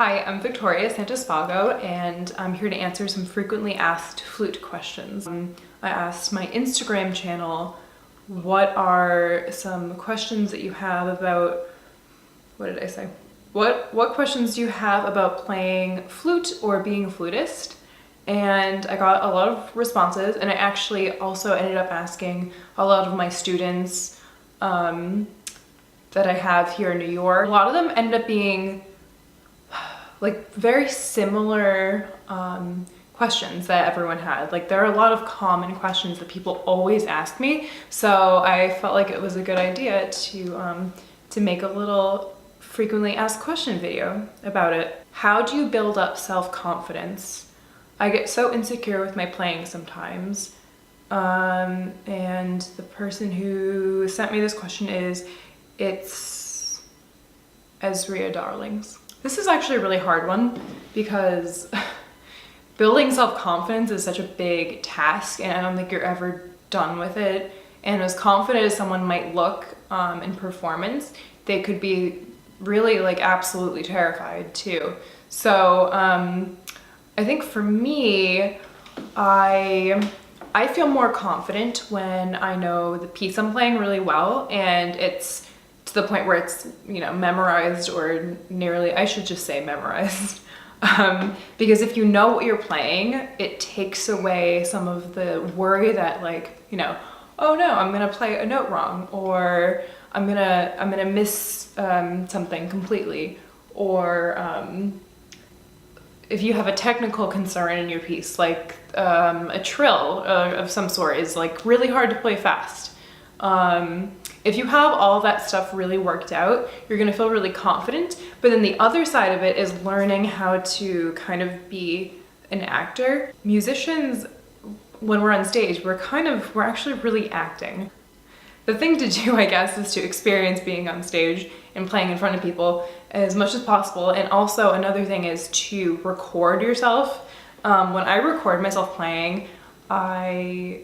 Hi, I'm Victoria Santospago, and I'm here to answer some frequently asked flute questions. I asked my Instagram channel, what are some questions that you have about, what did I say? What questions do you have about playing flute or being a flutist? And I got a lot of responses, and I actually also ended up asking a lot of my students that I have here in New York. A lot of them ended up being like very similar questions that everyone had. Like there are a lot of common questions that people always ask me, so I felt like it was a good idea to make a little frequently asked question video about it. How do you build up self-confidence? I get so insecure with my playing sometimes. And the person who sent me this question it's Ezria Darlings. This is actually a really hard one because building self-confidence is such a big task, and I don't think you're ever done with it. And as confident as someone might look in performance, they could be really like absolutely terrified too. So I think for me, I feel more confident when I know the piece I'm playing really well, and it's to the point where it's, you know, memorized, or nearly, I should just say memorized. Because if you know what you're playing, it takes away some of the worry that, like, you know, oh no, I'm gonna play a note wrong, or I'm gonna miss something completely, or if you have a technical concern in your piece, like a trill of some sort is like really hard to play fast. If you have all that stuff really worked out, you're gonna feel really confident. But then the other side of it is learning how to kind of be an actor. Musicians, when we're on stage, we're actually really acting. The thing to do, I guess, is to experience being on stage and playing in front of people as much as possible. And also another thing is to record yourself. When I record myself playing, I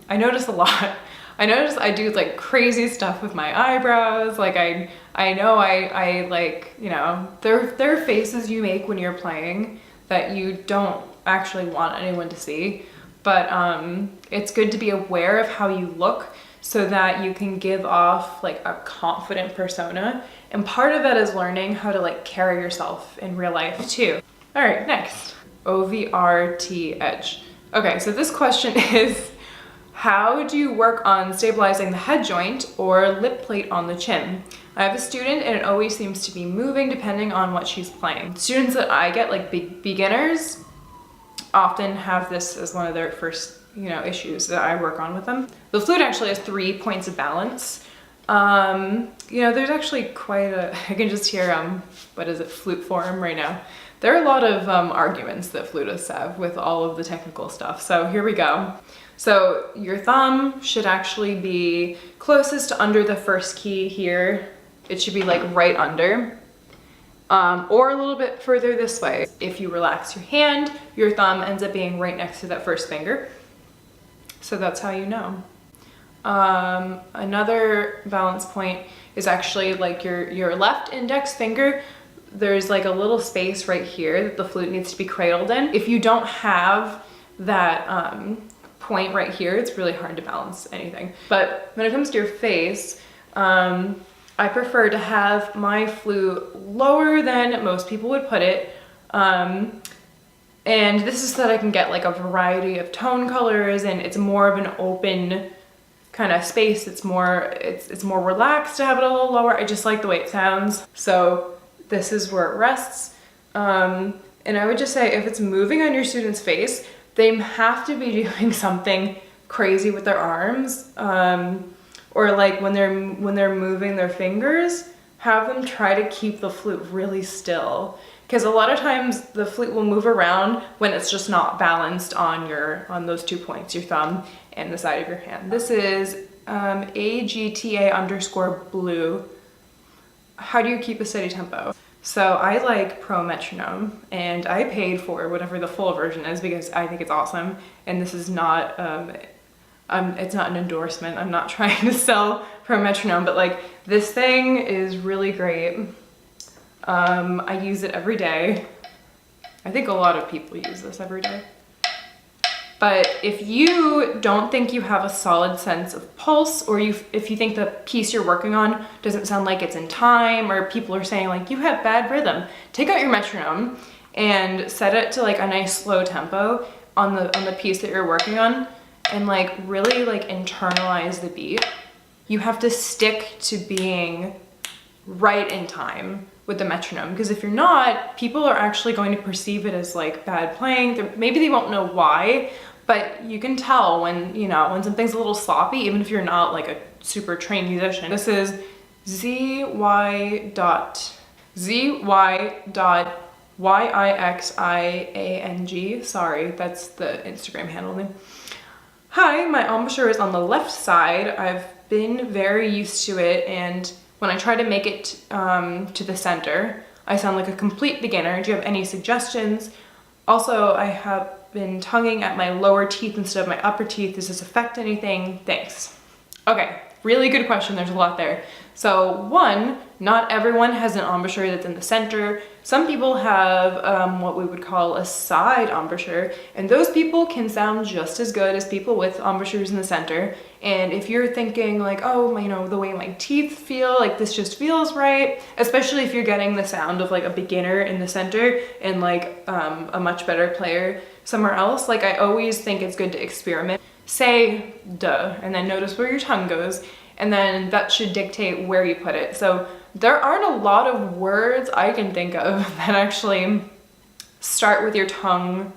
notice a lot. I notice I do like crazy stuff with my eyebrows. Like I know I like, you know, there are faces you make when you're playing that you don't actually want anyone to see. But it's good to be aware of how you look so that you can give off like a confident persona. And part of that is learning how to like carry yourself in real life too. All right, next, OVRT Edge. Okay, so this question is, how do you work on stabilizing the head joint or lip plate on the chin? I have a student and it always seems to be moving depending on what she's playing. Students that I get, like beginners, often have this as one of their first, you know, issues that I work on with them. The flute actually has 3 points of balance. You know, there's actually quite a, I can just hear, what is it, flute forum right now. There are a lot of arguments that flutists have with all of the technical stuff. So here we go. So your thumb should actually be closest to under the first key here. It should be like right under, or a little bit further this way. If you relax your hand, your thumb ends up being right next to that first finger. So that's how you know. Another balance point is actually like your left index finger. There's like a little space right here that the flute needs to be cradled in. If you don't have that point right here, it's really hard to balance anything. But when it comes to your face, I prefer to have my flute lower than most people would put it. And this is so that I can get like a variety of tone colors, and it's more of an open kind of space. It's more relaxed to have it a little lower. I just like the way it sounds. So this is where it rests. And I would just say, if it's moving on your student's face, they have to be doing something crazy with their arms, or like when they're moving their fingers, have them try to keep the flute really still. Because a lot of times the flute will move around when it's just not balanced on those 2 points, your thumb and the side of your hand. This is AGTA_blue. How do you keep a steady tempo? So I like Pro Metronome, and I paid for whatever the full version is because I think it's awesome. And this is not, it's not an endorsement. I'm not trying to sell Pro Metronome, but like this thing is really great. I use it every day. I think a lot of people use this every day. But if you don't think you have a solid sense of pulse, or if you think the piece you're working on doesn't sound like it's in time, or people are saying like you have bad rhythm, take out your metronome and set it to like a nice slow tempo on the piece that you're working on, and like really like internalize the beat. You have to stick to being right in time with the metronome, because if you're not, people are actually going to perceive it as like bad playing. Maybe they won't know why, but you can tell when, you know, when something's a little sloppy, even if you're not like a super trained musician. This is zy dot YIXIANG. Sorry, that's the Instagram handle name. Hi, my embouchure is on the left side. I've been very used to it, and when I try to make it to the center, I sound like a complete beginner. Do you have any suggestions? Also, I have been tonguing at my lower teeth instead of my upper teeth. Does this affect anything? Thanks. Okay, really good question. There's a lot there. So one, not everyone has an embouchure that's in the center. Some people have what we would call a side embouchure, and those people can sound just as good as people with embouchures in the center. And if you're thinking like, oh, you know, the way my teeth feel, like this just feels right, especially if you're getting the sound of like a beginner in the center and like a much better player somewhere else, like I always think it's good to experiment. Say duh, and then notice where your tongue goes, and then that should dictate where you put it. So there aren't a lot of words I can think of that actually start with your tongue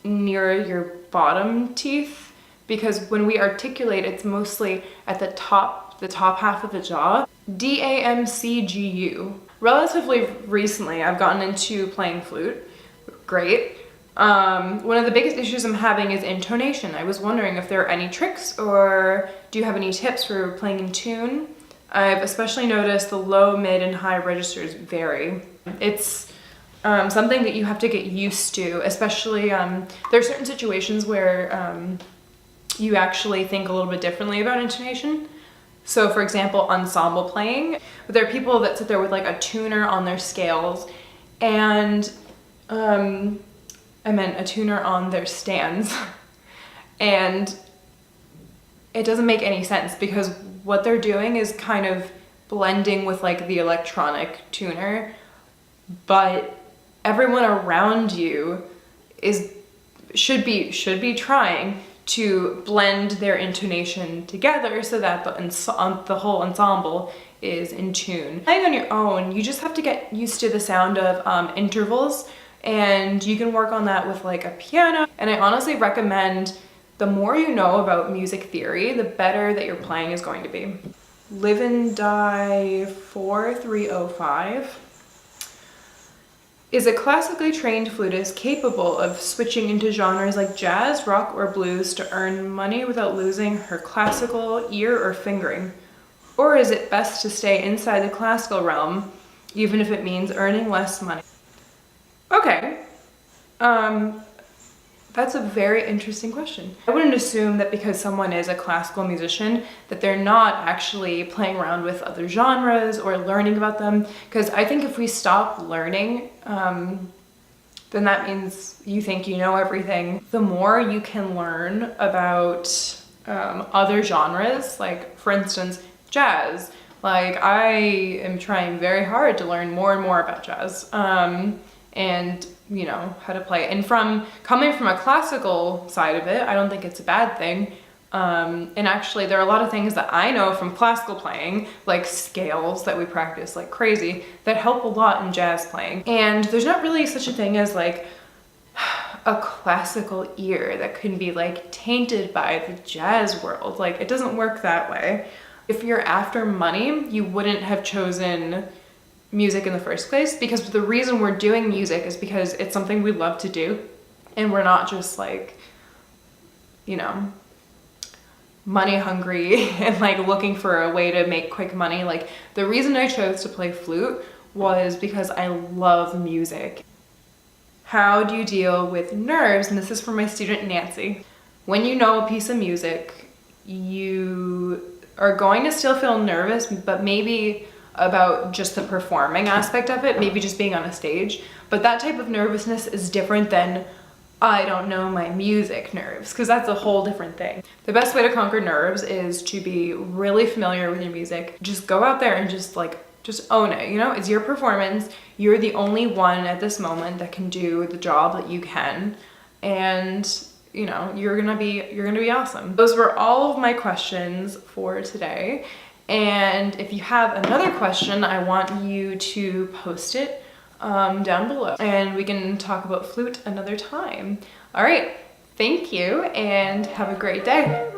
near your bottom teeth, because when we articulate, it's mostly at the top half of the jaw. DAMCGU. Relatively recently, I've gotten into playing flute. Great. One of the biggest issues I'm having is intonation. I was wondering if there are any tricks, or do you have any tips for playing in tune? I've especially noticed the low, mid, and high registers vary. It's something that you have to get used to, especially there are certain situations where you actually think a little bit differently about intonation. So for example, ensemble playing, but there are people that sit there with like a tuner on their scales, and I meant a tuner on their stands. And it doesn't make any sense, because what they're doing is kind of blending with like the electronic tuner, but everyone around you should be trying to blend their intonation together so that the whole ensemble is in tune. Playing on your own, you just have to get used to the sound of intervals, and you can work on that with like a piano. And I honestly recommend, the more you know about music theory, the better that your playing is going to be. Live and Die 4305. Is a classically trained flutist capable of switching into genres like jazz, rock, or blues to earn money without losing her classical ear or fingering? Or is it best to stay inside the classical realm, even if it means earning less money? Okay, that's a very interesting question. I wouldn't assume that because someone is a classical musician that they're not actually playing around with other genres or learning about them, because I think if we stop learning, then that means you think you know everything. The more you can learn about other genres, like for instance, jazz. Like I am trying very hard to learn more and more about jazz. And you know, how to play it. And coming from a classical side of it, I don't think it's a bad thing. And actually there are a lot of things that I know from classical playing, like scales that we practice like crazy, that help a lot in jazz playing. And there's not really such a thing as like a classical ear that can be like tainted by the jazz world. Like it doesn't work that way. If you're after money, you wouldn't have chosen music in the first place, because the reason we're doing music is because it's something we love to do, and we're not just like, you know, money hungry and like looking for a way to make quick money. Like the reason I chose to play flute was because I love music. How do you deal with nerves? And this is for my student Nancy. When you know a piece of music, you are going to still feel nervous, but maybe about just the performing aspect of it, maybe just being on a stage. But that type of nervousness is different than I don't know my music nerves, because that's a whole different thing. The best way to conquer nerves is to be really familiar with your music. Just go out there and just own it, you know? It's your performance. You're the only one at this moment that can do the job that you can. And you know, you're gonna be awesome. Those were all of my questions for today. And if you have another question, I want you to post it down below and we can talk about flute another time. All right, thank you and have a great day.